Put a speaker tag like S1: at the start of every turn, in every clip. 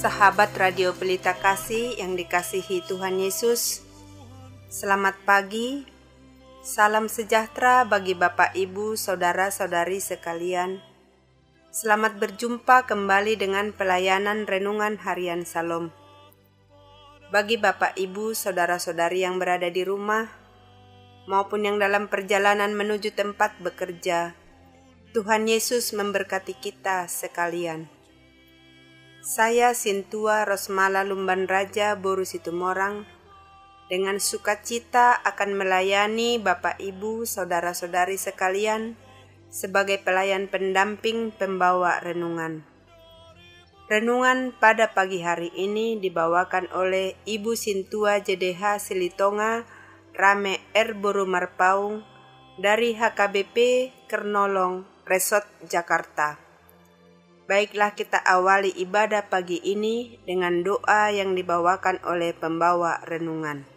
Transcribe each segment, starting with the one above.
S1: Sahabat Radio Pelita Kasih yang dikasihi Tuhan Yesus, selamat pagi, salam sejahtera bagi Bapak, Ibu, Saudara-saudari sekalian. Selamat berjumpa kembali dengan pelayanan Renungan Harian Salom. Bagi Bapak, Ibu, Saudara-saudari yang berada di rumah, maupun yang dalam perjalanan menuju tempat bekerja, Tuhan Yesus memberkati kita sekalian. Saya Sintua Rosmala Lumban Raja Boru Situmorang dengan sukacita akan melayani Bapak, Ibu, Saudara-saudari sekalian sebagai pelayan pendamping pembawa renungan. Renungan pada pagi hari ini dibawakan oleh Ibu Sintua JDH Silitonga Rame Boru Marpaung dari HKBP Kernolong Resort Jakarta. Baiklah, kita awali ibadah pagi ini dengan doa yang dibawakan oleh pembawa renungan.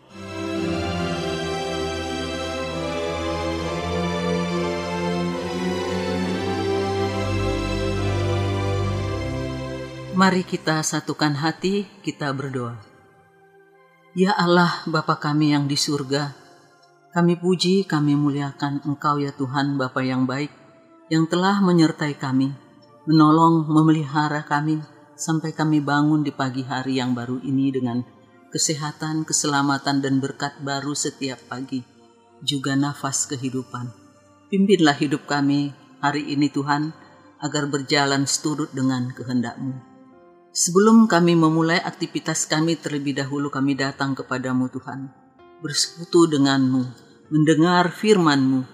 S2: Mari kita satukan hati, kita berdoa. Ya Allah, Bapa kami yang di surga, kami puji, kami muliakan Engkau ya Tuhan, Bapa yang baik, yang telah menyertai kami, menolong, memelihara kami, sampai kami bangun di pagi hari yang baru ini dengan kesehatan, keselamatan, dan berkat baru setiap pagi, juga nafas kehidupan. Pimpinlah hidup kami hari ini Tuhan, agar berjalan seturut dengan kehendak-Mu. Sebelum kami memulai aktivitas kami, terlebih dahulu kami datang kepadamu Tuhan, bersekutu denganmu, mendengar firman-Mu.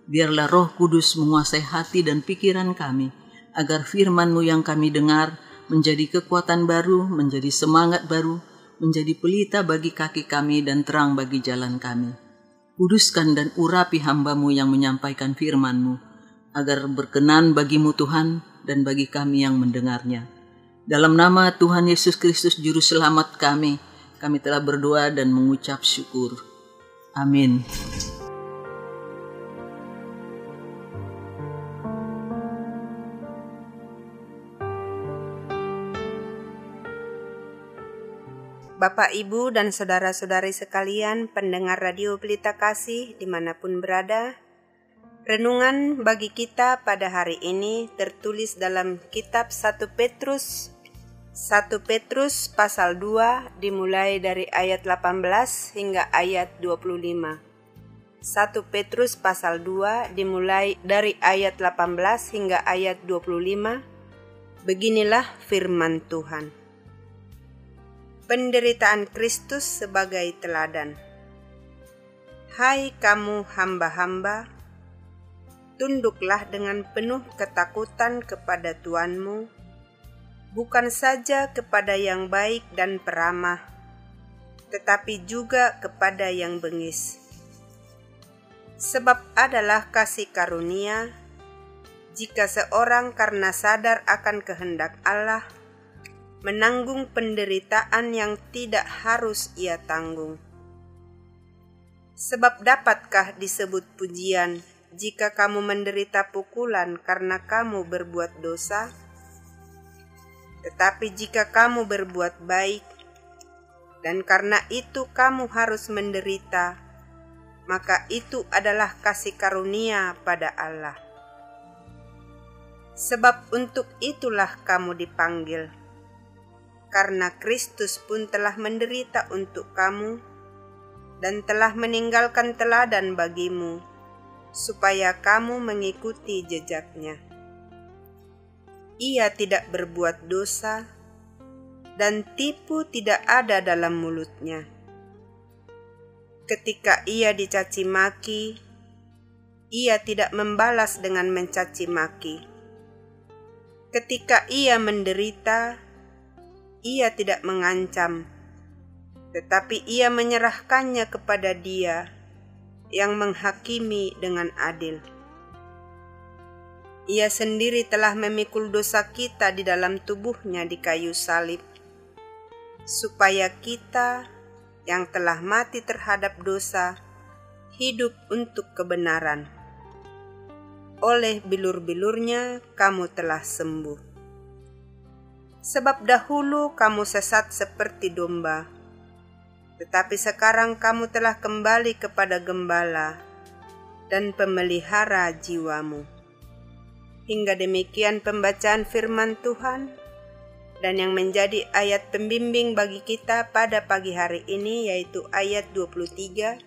S2: Biarlah Roh Kudus menguasai hati dan pikiran kami, agar firman-Mu yang kami dengar menjadi kekuatan baru, menjadi semangat baru, menjadi pelita bagi kaki kami dan terang bagi jalan kami. Kuduskan dan urapi hamba-Mu yang menyampaikan firman-Mu, agar berkenan bagi-Mu Tuhan dan bagi kami yang mendengarnya. Dalam nama Tuhan Yesus Kristus Juru Selamat kami telah berdoa dan mengucap syukur. Amin.
S1: Bapak, Ibu, dan Saudara-saudari sekalian pendengar Radio Pelita Kasih dimanapun berada, renungan bagi kita pada hari ini tertulis dalam kitab 1 Petrus pasal 2 dimulai dari ayat 18 hingga ayat 25. 1 Petrus pasal 2 dimulai dari ayat 18 hingga ayat 25. Beginilah firman Tuhan. Penderitaan Kristus sebagai teladan. Hai kamu hamba-hamba, tunduklah dengan penuh ketakutan kepada Tuanmu, bukan saja kepada yang baik dan peramah, tetapi juga kepada yang bengis. Sebab adalah kasih karunia, jika seorang karena sadar akan kehendak Allah, menanggung penderitaan yang tidak harus ia tanggung. Sebab dapatkah disebut pujian jika kamu menderita pukulan karena kamu berbuat dosa? Tetapi jika kamu berbuat baik, dan karena itu kamu harus menderita, maka itu adalah kasih karunia pada Allah. Sebab untuk itulah kamu dipanggil, karena Kristus pun telah menderita untuk kamu dan telah meninggalkan teladan bagimu, supaya kamu mengikuti jejaknya. Ia tidak berbuat dosa, dan tipu tidak ada dalam mulutnya. Ketika ia dicaci maki, ia tidak membalas dengan mencaci maki. Ketika ia menderita, ia tidak mengancam, tetapi ia menyerahkannya kepada Dia yang menghakimi dengan adil. Ia sendiri telah memikul dosa kita di dalam tubuhnya di kayu salib, supaya kita yang telah mati terhadap dosa hidup untuk kebenaran. Oleh bilur-bilurnya kamu telah sembuh. Sebab dahulu kamu sesat seperti domba, tetapi sekarang kamu telah kembali kepada gembala dan pemelihara jiwamu. Hingga demikian pembacaan firman Tuhan, dan yang menjadi ayat pembimbing bagi kita pada pagi hari ini yaitu ayat 23.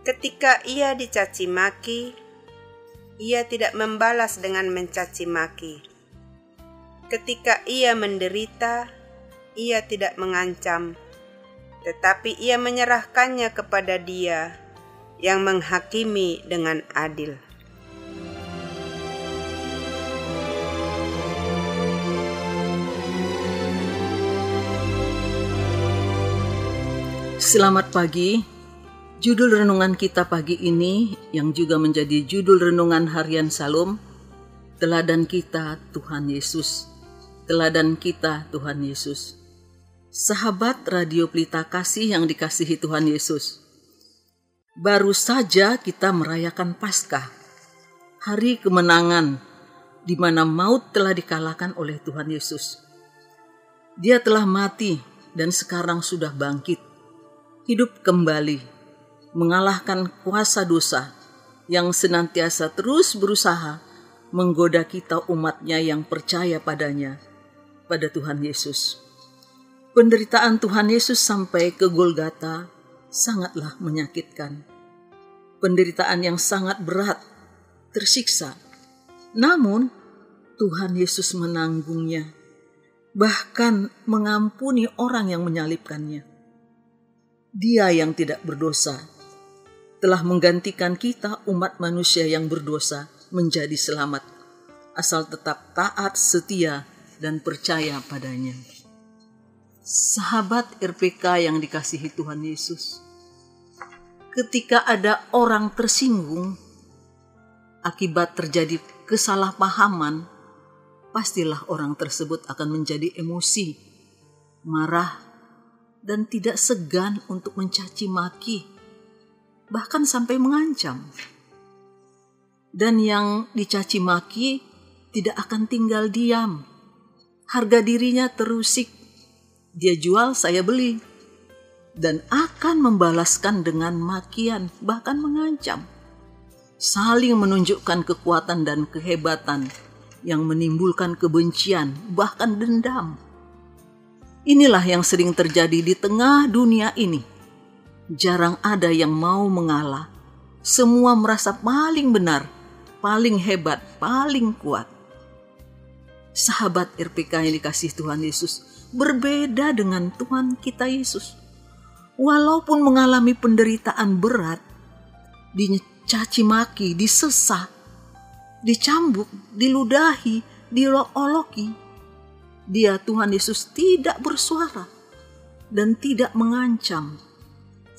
S1: Ketika ia dicaci maki, ia tidak membalas dengan mencaci maki. Ketika ia menderita, ia tidak mengancam, tetapi ia menyerahkannya kepada Dia yang menghakimi dengan adil.
S2: Selamat pagi. Judul renungan kita pagi ini yang juga menjadi judul renungan harian Salum, Teladan kita Tuhan Yesus. Teladan kita Tuhan Yesus. Sahabat Radio Pelita Kasih yang dikasihi Tuhan Yesus. Baru saja kita merayakan Paskah, hari kemenangan di mana maut telah dikalahkan oleh Tuhan Yesus. Dia telah mati dan sekarang sudah bangkit, hidup kembali, mengalahkan kuasa dosa yang senantiasa terus berusaha menggoda kita umatnya yang percaya padanya, pada Tuhan Yesus. Penderitaan Tuhan Yesus sampai ke Golgota sangatlah menyakitkan. Penderitaan yang sangat berat, tersiksa. Namun Tuhan Yesus menanggungnya, bahkan mengampuni orang yang menyalibkannya. Dia yang tidak berdosa telah menggantikan kita umat manusia yang berdosa menjadi selamat, asal tetap taat, setia, dan percaya padanya. Sahabat RPK yang dikasihi Tuhan Yesus, ketika ada orang tersinggung akibat terjadi kesalahpahaman, pastilah orang tersebut akan menjadi emosi, marah, dan tidak segan untuk mencaci maki, bahkan sampai mengancam. Dan yang dicaci maki tidak akan tinggal diam. Harga dirinya terusik. Dia jual, saya beli. Dan akan membalaskan dengan makian, bahkan mengancam. Saling menunjukkan kekuatan dan kehebatan yang menimbulkan kebencian, bahkan dendam. Inilah yang sering terjadi di tengah dunia ini. Jarang ada yang mau mengalah. Semua merasa paling benar, paling hebat, paling kuat. Sahabat RPK yang dikasihi Tuhan Yesus, berbeda dengan Tuhan kita Yesus. Walaupun mengalami penderitaan berat, dicaci maki, disesah, dicambuk, diludahi, diolok-oloki, Dia Tuhan Yesus tidak bersuara dan tidak mengancam,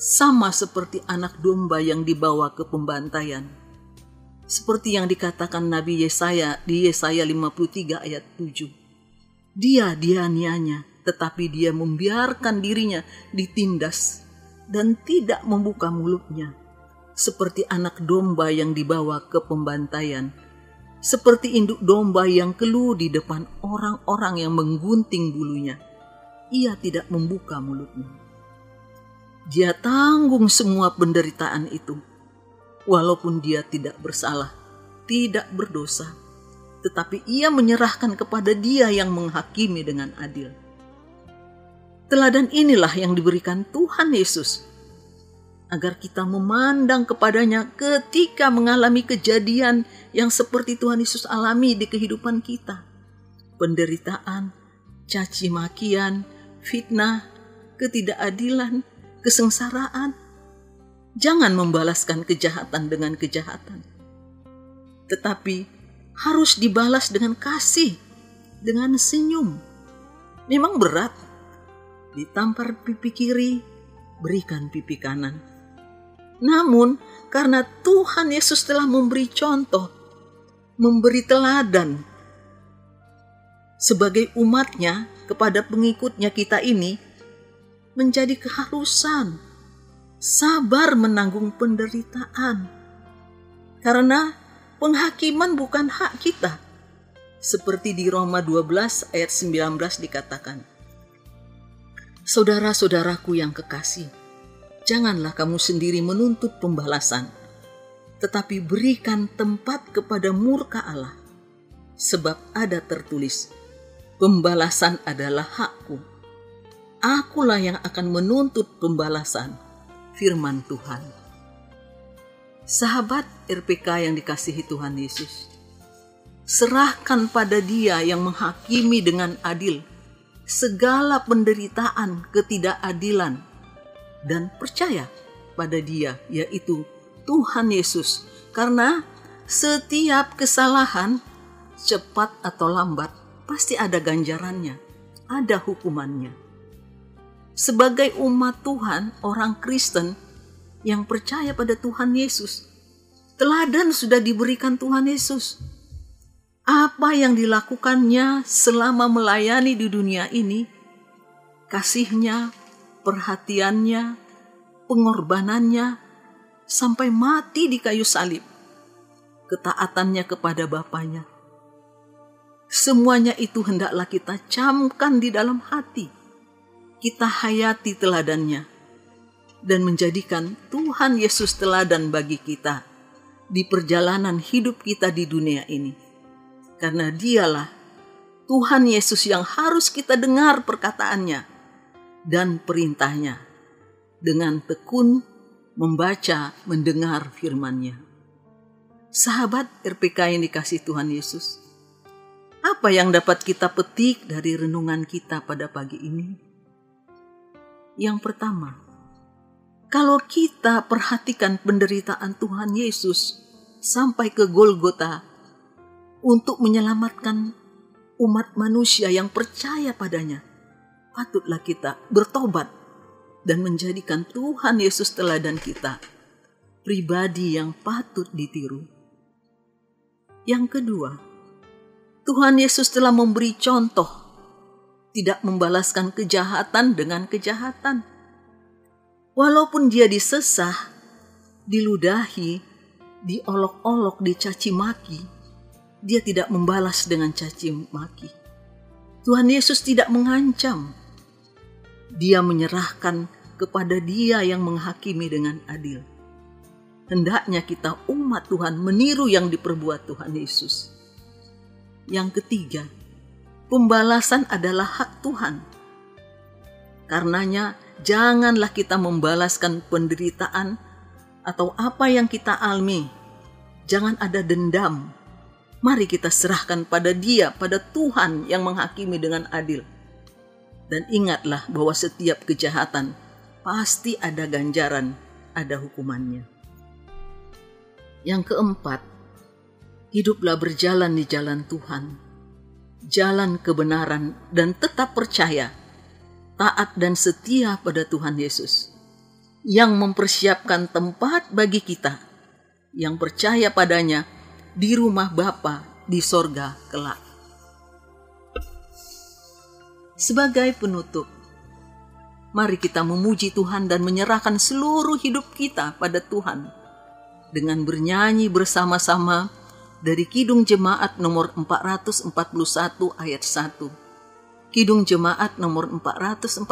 S2: sama seperti anak domba yang dibawa ke pembantaian. Seperti yang dikatakan Nabi Yesaya di Yesaya 53 ayat 7. Dia dianiaya, tetapi dia membiarkan dirinya ditindas dan tidak membuka mulutnya. Seperti anak domba yang dibawa ke pembantaian. Seperti induk domba yang keluh di depan orang-orang yang menggunting bulunya. Ia tidak membuka mulutnya. Dia tanggung semua penderitaan itu. Walaupun dia tidak bersalah, tidak berdosa, tetapi ia menyerahkan kepada Dia yang menghakimi dengan adil. Teladan inilah yang diberikan Tuhan Yesus, agar kita memandang kepadanya ketika mengalami kejadian yang seperti Tuhan Yesus alami di kehidupan kita. Penderitaan, caci makian, fitnah, ketidakadilan, kesengsaraan. Jangan membalaskan kejahatan dengan kejahatan, tetapi harus dibalas dengan kasih, dengan senyum. Memang berat, ditampar pipi kiri, berikan pipi kanan. Namun karena Tuhan Yesus telah memberi contoh, memberi teladan sebagai umatnya kepada pengikutnya kita ini, menjadi keharusan sabar menanggung penderitaan. Karena penghakiman bukan hak kita, Seperti di Roma 12 ayat 19 dikatakan, "Saudara-saudaraku yang kekasih, janganlah kamu sendiri menuntut pembalasan, tetapi berikan tempat kepada murka Allah. Sebab ada tertulis, pembalasan adalah hakku. Akulah yang akan menuntut pembalasan," firman Tuhan. Sahabat RPK yang dikasihi Tuhan Yesus, serahkan pada Dia yang menghakimi dengan adil segala penderitaan ketidakadilan, dan percaya pada Dia, yaitu Tuhan Yesus, karena setiap kesalahan, cepat atau lambat, pasti ada ganjarannya, ada hukumannya. Sebagai umat Tuhan, orang Kristen yang percaya pada Tuhan Yesus, teladan sudah diberikan Tuhan Yesus. Apa yang dilakukannya selama melayani di dunia ini, kasihnya, perhatiannya, pengorbanannya, sampai mati di kayu salib, ketaatannya kepada Bapanya. Semuanya itu hendaklah kita camkan di dalam hati. Kita hayati teladannya dan menjadikan Tuhan Yesus teladan bagi kita di perjalanan hidup kita di dunia ini. Karena Dialah Tuhan Yesus yang harus kita dengar perkataannya dan perintahnya dengan tekun membaca, mendengar firman-Nya. Sahabat RPK yang dikasihi Tuhan Yesus, apa yang dapat kita petik dari renungan kita pada pagi ini? Yang pertama, kalau kita perhatikan penderitaan Tuhan Yesus sampai ke Golgota untuk menyelamatkan umat manusia yang percaya padanya, patutlah kita bertobat dan menjadikan Tuhan Yesus teladan kita, pribadi yang patut ditiru. Yang kedua, Tuhan Yesus telah memberi contoh tidak membalaskan kejahatan dengan kejahatan. Walaupun Dia disesah, diludahi, diolok-olok, dicaci maki, Dia tidak membalas dengan caci maki. Tuhan Yesus tidak mengancam. Dia menyerahkan kepada Dia yang menghakimi dengan adil. Hendaknya kita umat Tuhan meniru yang diperbuat Tuhan Yesus. Yang ketiga, pembalasan adalah hak Tuhan. Karenanya, janganlah kita membalaskan penderitaan atau apa yang kita alami. Jangan ada dendam. Mari kita serahkan pada Dia, pada Tuhan yang menghakimi dengan adil. Dan ingatlah bahwa setiap kejahatan pasti ada ganjaran, ada hukumannya. Yang keempat, hiduplah berjalan di jalan Tuhan, jalan kebenaran, dan tetap percaya, taat dan setia pada Tuhan Yesus, yang mempersiapkan tempat bagi kita, yang percaya padanya di rumah Bapa di sorga kelak. Sebagai penutup, mari kita memuji Tuhan dan menyerahkan seluruh hidup kita pada Tuhan dengan bernyanyi bersama-sama dari Kidung Jemaat nomor 441 ayat 1. Kidung Jemaat nomor 441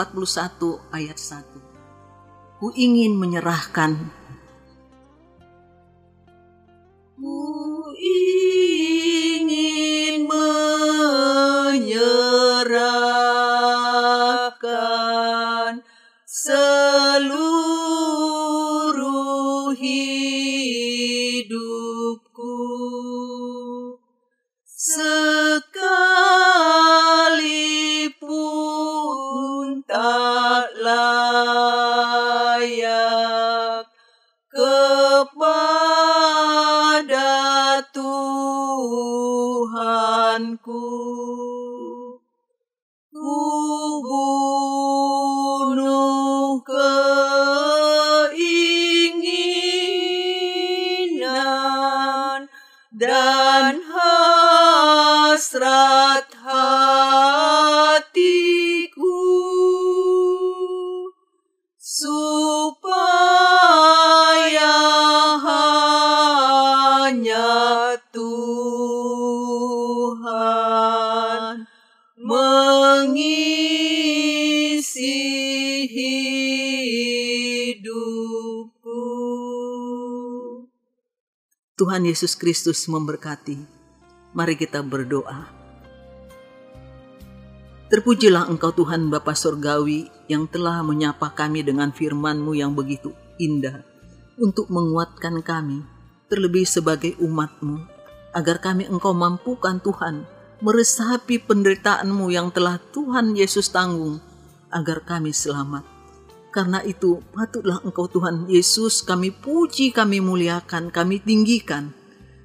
S2: ayat 1. Ku ingin menyerahkan. Ku ingin menyerahkan seluruh hidupku, sekalipun tak layak kepada Tuhanku. Ku bunuh keinginan dan hasrat hatiku, supaya hanya Tuhan Tuhan Yesus Kristus memberkati. Mari kita berdoa. Terpujilah Engkau Tuhan Bapa Surgawi yang telah menyapa kami dengan firman-Mu yang begitu indah untuk menguatkan kami, terlebih sebagai umat-Mu, agar kami Engkau mampukan Tuhan meresapi penderitaan-Mu yang telah Tuhan Yesus tanggung, agar kami selamat. Karena itu patutlah Engkau Tuhan Yesus kami puji, kami muliakan, kami tinggikan,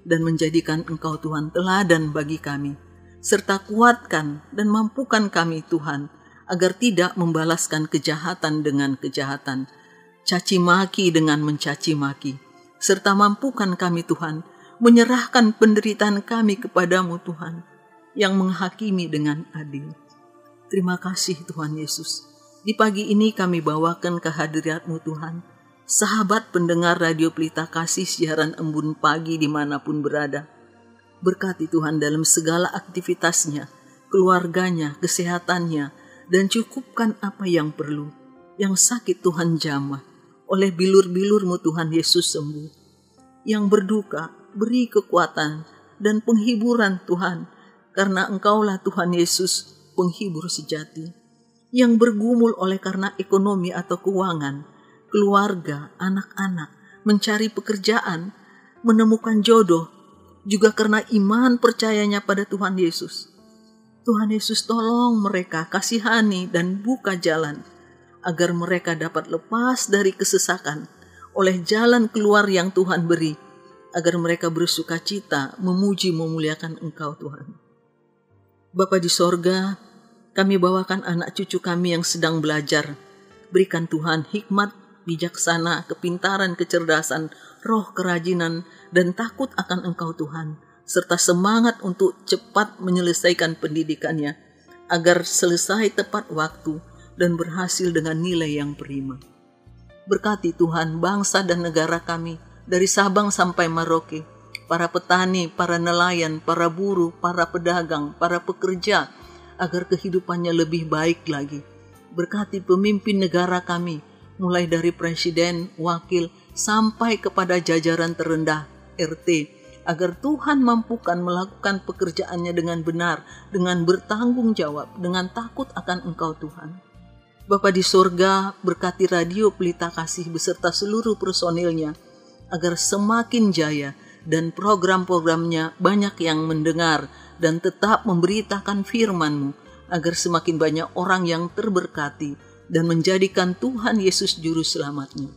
S2: dan menjadikan Engkau Tuhan teladan bagi kami, serta kuatkan dan mampukan kami Tuhan, agar tidak membalaskan kejahatan dengan kejahatan, caci maki dengan mencaci maki, serta mampukan kami Tuhan, menyerahkan penderitaan kami kepadamu Tuhan, yang menghakimi dengan adil. Terima kasih Tuhan Yesus. Di pagi ini kami bawakan kehadirat-Mu Tuhan, sahabat pendengar Radio Pelita Kasih siaran embun pagi dimanapun berada. Berkati Tuhan dalam segala aktivitasnya, keluarganya, kesehatannya, dan cukupkan apa yang perlu. Yang sakit Tuhan jamah, oleh bilur-bilur-Mu Tuhan Yesus sembuh. Yang berduka, beri kekuatan dan penghiburan Tuhan, karena Engkaulah Tuhan Yesus, penghibur sejati. Yang bergumul oleh karena ekonomi atau keuangan, keluarga, anak-anak, mencari pekerjaan, menemukan jodoh, juga karena iman percayanya pada Tuhan Yesus. Tuhan Yesus tolong mereka, kasihani dan buka jalan, agar mereka dapat lepas dari kesesakan oleh jalan keluar yang Tuhan beri, agar mereka bersuka cita, memuji, memuliakan Engkau Tuhan. Bapa di sorga, kami bawakan anak cucu kami yang sedang belajar. Berikan Tuhan hikmat, bijaksana, kepintaran, kecerdasan, roh kerajinan, dan takut akan Engkau Tuhan, serta semangat untuk cepat menyelesaikan pendidikannya, agar selesai tepat waktu dan berhasil dengan nilai yang prima. Berkati Tuhan bangsa dan negara kami, dari Sabang sampai Merauke, para petani, para nelayan, para buruh, para pedagang, para pekerja, agar kehidupannya lebih baik lagi. Berkati pemimpin negara kami, mulai dari presiden, wakil, sampai kepada jajaran terendah, RT, agar Tuhan mampukan melakukan pekerjaannya dengan benar, dengan bertanggung jawab, dengan takut akan Engkau Tuhan. Bapa di sorga, berkati Radio Pelita Kasih beserta seluruh personilnya, agar semakin jaya dan program-programnya banyak yang mendengar dan tetap memberitakan firman-Mu, agar semakin banyak orang yang terberkati dan menjadikan Tuhan Yesus Juru Selamatnya.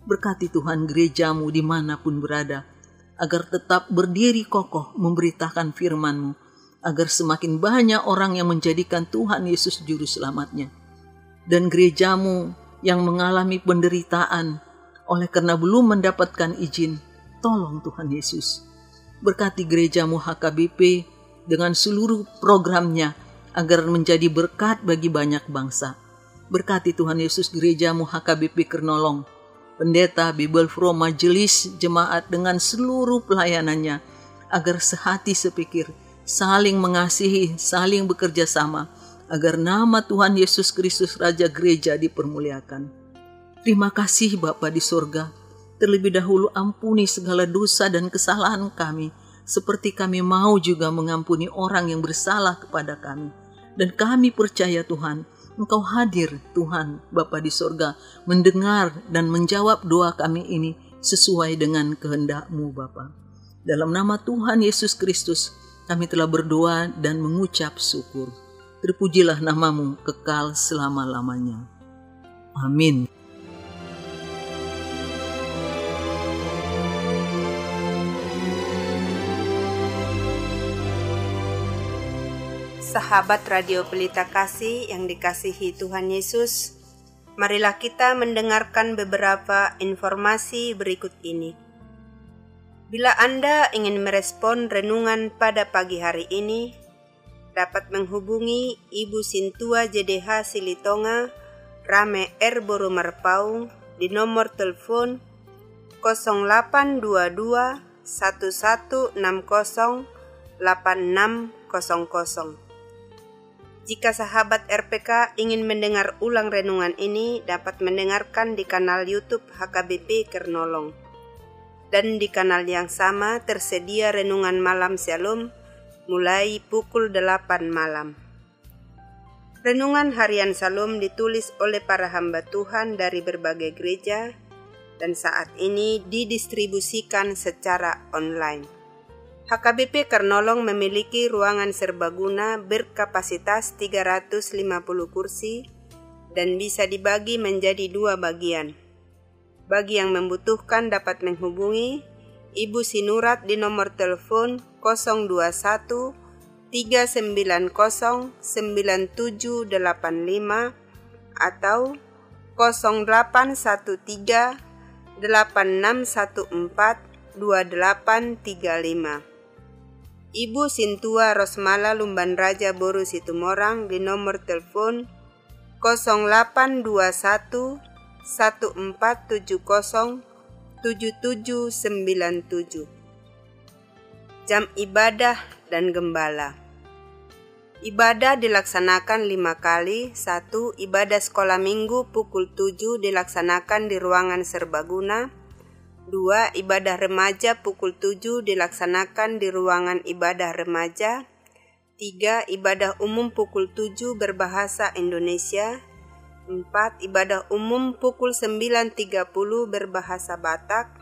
S2: Berkati Tuhan gereja-Mu dimanapun berada, agar tetap berdiri kokoh memberitakan firman-Mu, agar semakin banyak orang yang menjadikan Tuhan Yesus Juru Selamatnya. Dan gereja-Mu yang mengalami penderitaan oleh karena belum mendapatkan izin, tolong Tuhan Yesus. Berkati gereja-Mu HKBP dengan seluruh programnya, agar menjadi berkat bagi banyak bangsa. Berkati Tuhan Yesus gereja-Mu HKBP Kernolong, pendeta, Bible Pro, majelis, jemaat dengan seluruh pelayanannya, agar sehati sepikir, saling mengasihi, saling bekerja sama, agar nama Tuhan Yesus Kristus Raja Gereja dipermuliakan. Terima kasih Bapa di sorga, terlebih dahulu ampuni segala dosa dan kesalahan kami, seperti kami mau juga mengampuni orang yang bersalah kepada kami. Dan kami percaya Tuhan, Engkau hadir Tuhan Bapa di sorga, mendengar dan menjawab doa kami ini sesuai dengan kehendak-Mu Bapa. Dalam nama Tuhan Yesus Kristus kami telah berdoa dan mengucap syukur. Terpujilah nama-Mu kekal selama-lamanya. Amin.
S1: Sahabat Radio Pelita Kasih yang dikasihi Tuhan Yesus, marilah kita mendengarkan beberapa informasi berikut ini. Bila Anda ingin merespon renungan pada pagi hari ini, dapat menghubungi Ibu Sintua JDH Silitonga, Rame R Boro Marpau di nomor telepon 0822 1160 8600. Jika sahabat RPK ingin mendengar ulang renungan ini, dapat mendengarkan di kanal YouTube HKBP Kernolong. dan di kanal yang sama tersedia renungan malam Shalom mulai pukul 8 malam. Renungan harian Shalom ditulis oleh para hamba Tuhan dari berbagai gereja dan saat ini didistribusikan secara online. HKBP Karnolong memiliki ruangan serbaguna berkapasitas 350 kursi dan bisa dibagi menjadi 2 bagian. Bagi yang membutuhkan dapat menghubungi Ibu Sinurat di nomor telepon 021 390 9785 atau 0813 8614 2835. Ibu Sintua Rosmala Lumban Raja Boru Situmorang di nomor telepon 0821 1470 7797. Jam ibadah dan gembala. Ibadah dilaksanakan 5 kali. 1. Ibadah sekolah minggu pukul 7 dilaksanakan di ruangan serbaguna. 2. Ibadah remaja pukul 7 dilaksanakan di ruangan ibadah remaja. 3. Ibadah umum pukul 7 berbahasa Indonesia. 4. Ibadah umum pukul 9.30 berbahasa Batak.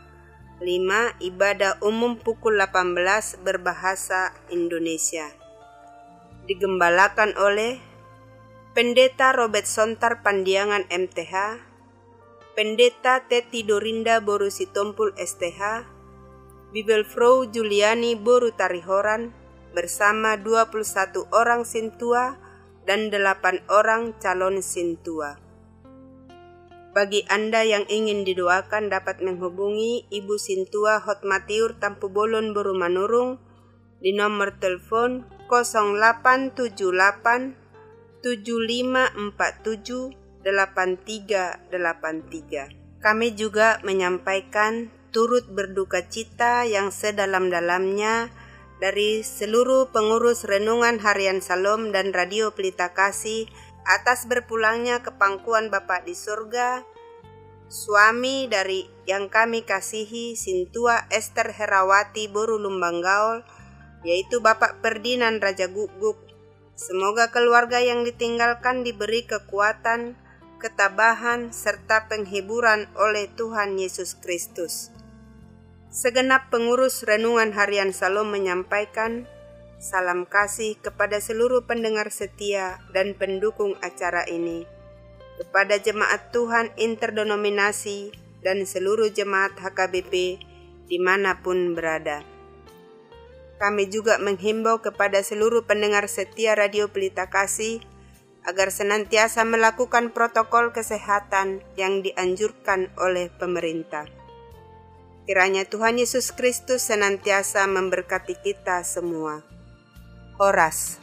S1: 5. Ibadah umum pukul 18 berbahasa Indonesia. Digembalakan oleh Pendeta Robert Sontar Pandiangan MTH, Pendeta Teti Dorinda Boru Sitompul STH, Bibelfrau Juliani Boru Tarihoran bersama 21 orang sintua dan 8 orang calon sintua. Bagi Anda yang ingin didoakan dapat menghubungi Ibu Sintua Hotmatiur Tampu Bolon Boru Manurung di nomor telepon 0878 7547 8383. Kami juga menyampaikan turut berduka cita yang sedalam-dalamnya dari seluruh pengurus Renungan Harian Shalom dan Radio Pelita Kasih atas berpulangnya ke pangkuan Bapa di surga, suami dari yang kami kasihi Sintua Esther Herawati Boru Lumbang Gaul, yaitu Bapak Ferdinand Raja Guguk. Semoga keluarga yang ditinggalkan diberi kekuatan, ketabahan, serta penghiburan oleh Tuhan Yesus Kristus. Segenap pengurus Renungan Harian Shalom menyampaikan salam kasih kepada seluruh pendengar setia dan pendukung acara ini, kepada jemaat Tuhan interdenominasi dan seluruh jemaat HKBP dimanapun berada. Kami juga menghimbau kepada seluruh pendengar setia Radio Pelita Kasih agar senantiasa melakukan protokol kesehatan yang dianjurkan oleh pemerintah. Kiranya Tuhan Yesus Kristus senantiasa memberkati kita semua. Horas.